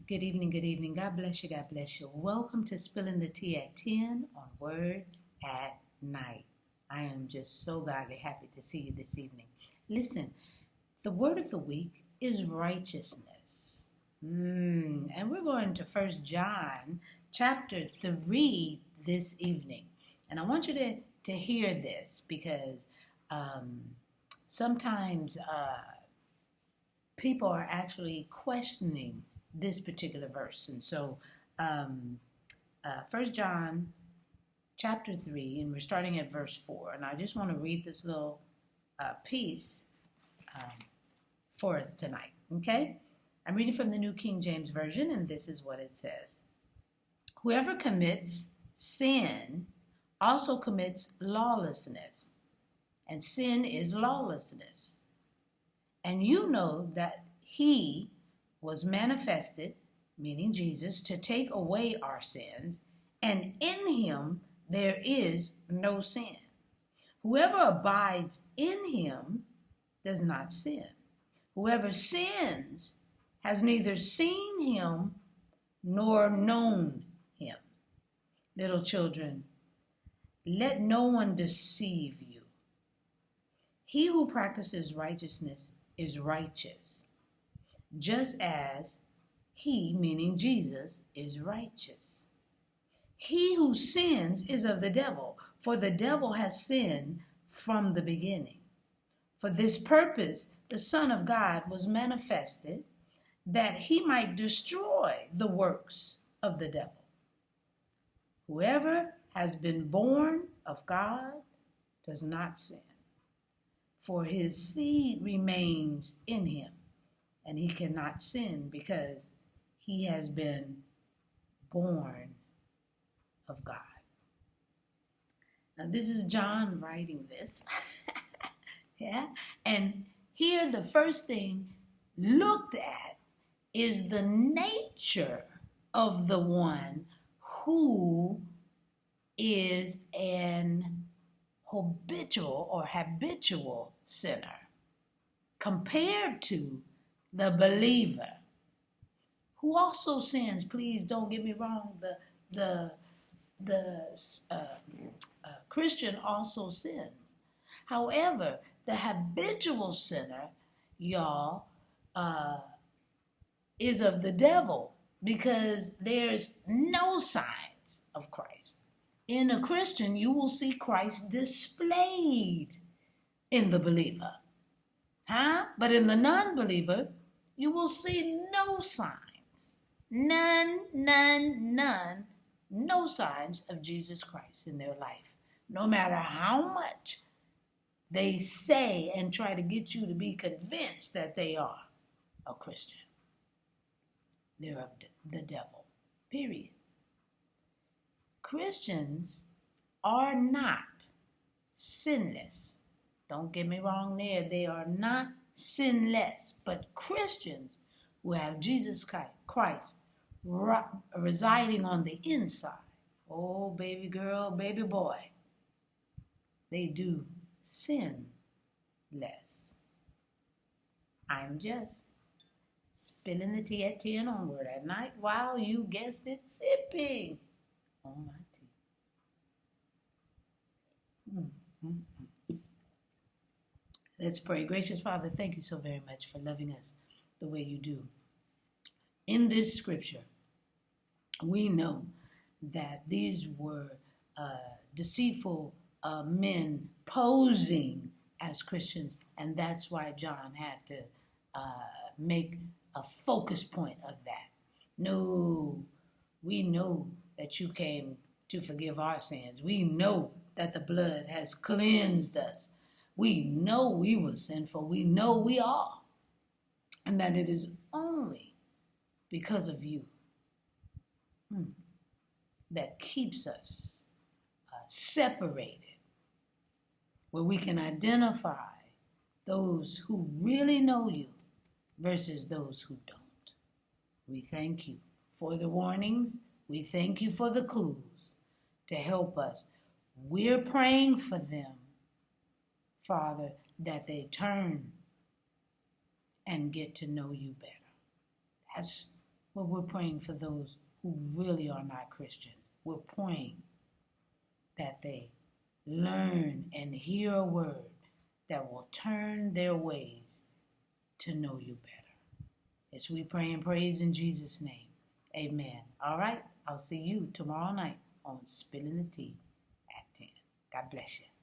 Good evening, good evening. God bless you, God bless you. Welcome to Spilling the Tea at 10 on Word at Night. I am just so godly happy to see you this evening. Listen, the word of the week is righteousness. And we're going to First John chapter 3 this evening. And I want you to hear this because sometimes people are actually questioning this particular verse. And so 1 John chapter 3, and we're starting at verse 4. And I just want to read this little piece for us tonight, okay? I'm reading from the New King James Version, and this is what it says. Whoever commits sin also commits lawlessness, and sin is lawlessness. And you know that he was manifested, meaning Jesus, to take away our sins, and in him there is no sin. Whoever abides in him does not sin. Whoever sins has neither seen him nor known him. Little children, let no one deceive you. He who practices righteousness is righteous, just as he, meaning Jesus, is righteous. He who sins is of the devil, for the devil has sinned from the beginning. For this purpose, the Son of God was manifested, that he might destroy the works of the devil. Whoever has been born of God does not sin, for his seed remains in him, and he cannot sin because he has been born of God. Now, this is John writing this. Yeah. And here the first thing looked at is the nature of the one who is an habitual sinner compared to the believer who also sins. Please don't get me wrong. The Christian also sins. However, the habitual sinner, y'all, is of the devil because there's no signs of Christ. In a Christian, you will see Christ displayed in the believer. But in the non-believer, you will see no signs. None, no signs of Jesus Christ in their life. No matter how much they say and try to get you to be convinced that they are a Christian. They're of the devil, period. Christians are not sinless. Don't get me wrong there. They are not sinless. But Christians who have Jesus Christ residing on the inside, oh, baby girl, baby boy, they do sin less. I'm just spilling the tea at 10 on Word at Night while you guessed it, sipping on my tea. Let's pray. Gracious Father, thank you so very much for loving us the way you do. In this scripture, we know that these were deceitful men posing as Christians, and that's why John had to make a focus point of that. No, we know that you came to forgive our sins. We know that the blood has cleansed us. We know we were sinful. We know we are. And that it is only because of you that keeps us separated, where we can identify those who really know you versus those who don't. We thank you for the warnings. We thank you for the clues to help us. We're praying for them, Father, that they turn and get to know you better. That's Well, we're praying for those who really are not Christians. We're praying that they learn and hear a word that will turn their ways to know you better. As we pray and praise in Jesus' name, amen. All right, I'll see you tomorrow night on Spilling the Tea at 10. God bless you.